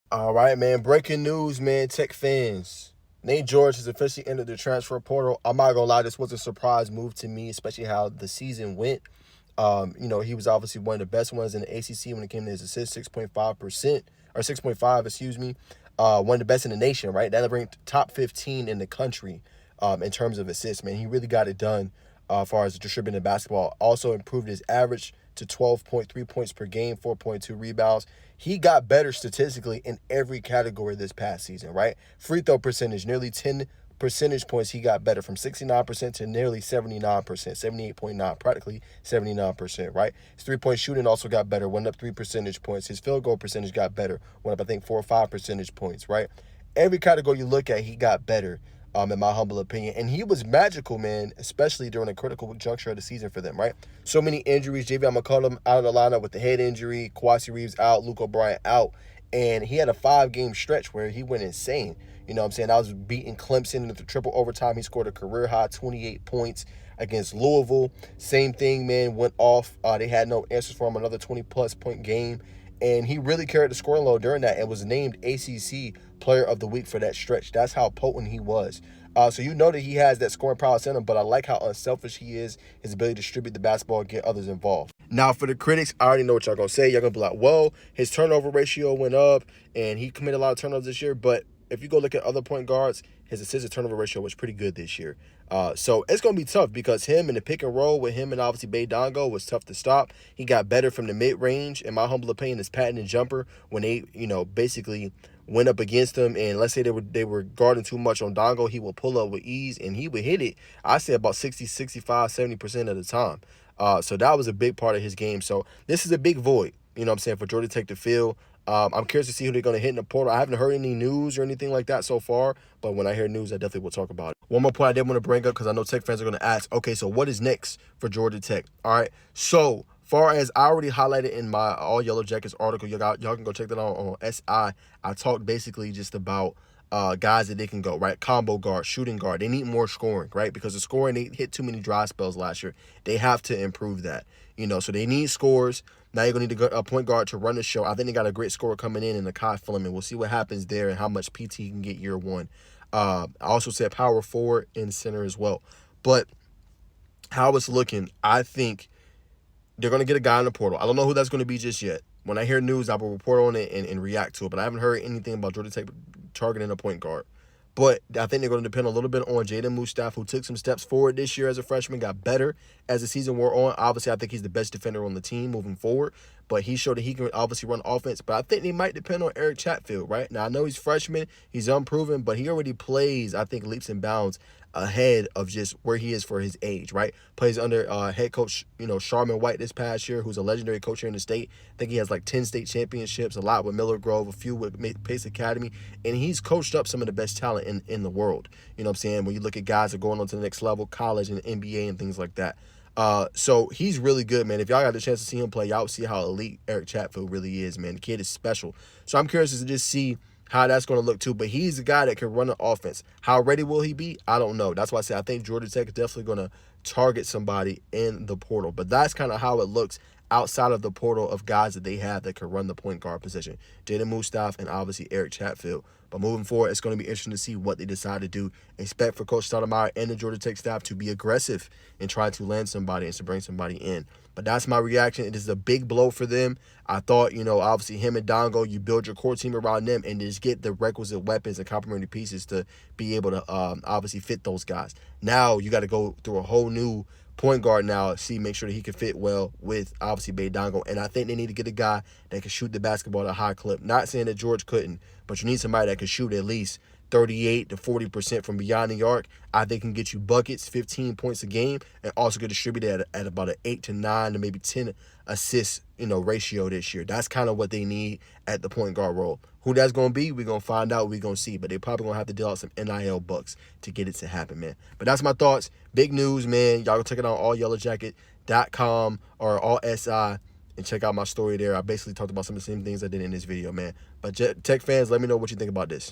All right, man. Breaking news, man. Tech fans. Nate George has officially entered the transfer portal. I'm not gonna lie, this was a surprise move to me, especially how the season went. He was obviously one of the best ones in the ACC when it came to his assists, 6.5% or 6.5, excuse me. One of the best in the nation, right? That ranked top 15 in the country in terms of assists. Man, he really got it done as far as distributing the basketball. Also improved his average to 12.3 points per game, 4.2 rebounds. He got better statistically in every category this past season, right? Free throw percentage, nearly 10 percentage points he got better, from 69% to nearly 79%, 78.9, practically 79%, right? His three-point shooting also got better, went up 3 percentage points. His field goal percentage got better, went up, I think, 4 or 5 percentage points, right? Every category you look at, he got better, in my humble opinion. And he was magical, man, especially during a critical juncture of the season for them, right? So many injuries. JV McCollum out of the lineup with the head injury, Kwasi Reeves out, Luke O'Brien out. And he had a 5-game stretch where he went insane. You know what I'm saying? I was beating Clemson in the triple overtime. He scored a career high 28 points against Louisville. Same thing, man, went off. They had no answers for him, another 20-plus point game. And he really carried the scoring load during that and was named ACC Player of the Week for that stretch. That's how potent he was. So you know that he has that scoring prowess in him, but I like how unselfish he is, his ability to distribute the basketball and get others involved. Now, for the critics, I already know what y'all going to say. Y'all going to be like, well, his turnover ratio went up, and he committed a lot of turnovers this year. But if you go look at other point guards, his assist to turnover ratio was pretty good this year. So it's going to be tough because him in the pick and roll with him and obviously Bay Dongo was tough to stop. He got better from the mid-range. In my humble opinion, his patented jumper, when they, basically went up against him, and let's say they were guarding too much on Dongo, he would pull up with ease, and he would hit it, I say, about 60, 65, 70% of the time. So that was a big part of his game. So this is a big void, for Georgia Tech to fill. I'm curious to see who they're going to hit in the portal. I haven't heard any news or anything like that so far, but when I hear news, I definitely will talk about it. One more point I did want to bring up, because I know Tech fans are going to ask, okay, so what is next for Georgia Tech? All right, so far as I already highlighted in my All Yellow Jackets article, y'all can go check that out on SI. I talked basically just about guys that they can go, right? Combo guard, shooting guard. They need more scoring, right? Because the scoring, they hit too many dry spells last year. They have to improve that, so they need scores. Now you're going to need a point guard to run the show. I think they got a great scorer coming in the Kai Fleming. We'll see what happens there and how much PT he can get year one. I also said power forward and center as well. But how it's looking, I think they're going to get a guy in the portal. I don't know who that's going to be just yet. When I hear news, I will report on it and react to it. But I haven't heard anything about Georgia Tech targeting a point guard. But I think they're going to depend a little bit on Jaden Mustaf, who took some steps forward this year as a freshman, got better as the season wore on. Obviously, I think he's the best defender on the team moving forward. But he showed that he can obviously run offense. But I think they might depend on Eric Chatfield, right? Now, I know he's freshman. He's unproven. But he already plays, I think, leaps and bounds ahead of just where he is for his age, right? Plays under head coach, Sharman White this past year, who's a legendary coach here in the state. I think he has like 10 state championships, a lot with Miller Grove, a few with Pace Academy, and he's coached up some of the best talent in the world. You know what I'm saying? When you look at guys that are going on to the next level, college and NBA and things like that. So he's really good, man. If y'all got the chance to see him play, y'all will see how elite Eric Chatfield really is, man. The kid is special. So I'm curious to just see how that's going to look too. But he's a guy that can run an offense. How ready will he be? I don't know. That's why I say I think Georgia Tech is definitely going to target somebody in the portal. But that's kind of how it looks outside of the portal of guys that they have that can run the point guard position. Jaden Mustaf and obviously Eric Chatfield. But moving forward, it's going to be interesting to see what they decide to do. Expect for Coach Stoudemire and the Georgia Tech staff to be aggressive and try to land somebody and to bring somebody in. But that's my reaction. It is a big blow for them. I thought, obviously him and Dongo, you build your core team around them and just get the requisite weapons and complementary pieces to be able to obviously fit those guys. Now you got to go through a whole new point guard now, make sure that he can fit well with obviously Bay Dongo. And I think they need to get a guy that can shoot the basketball at a high clip. Not saying that George couldn't, but you need somebody that can shoot at least 38 to 40% from beyond the arc. I think can get you buckets, 15 points a game, and also get distributed at about an 8 to 9 to maybe 10 assists, ratio this year. That's kind of what they need at the point guard role. Who that's going to be, we're going to find out. We're going to see. But they probably going to have to deal out some NIL bucks to get it to happen, man. But that's my thoughts. Big news, man. Y'all go check it out on allyellowjacket.com or all SI and check out my story there. I basically talked about some of the same things I did in this video, man. But Tech fans, let me know what you think about this.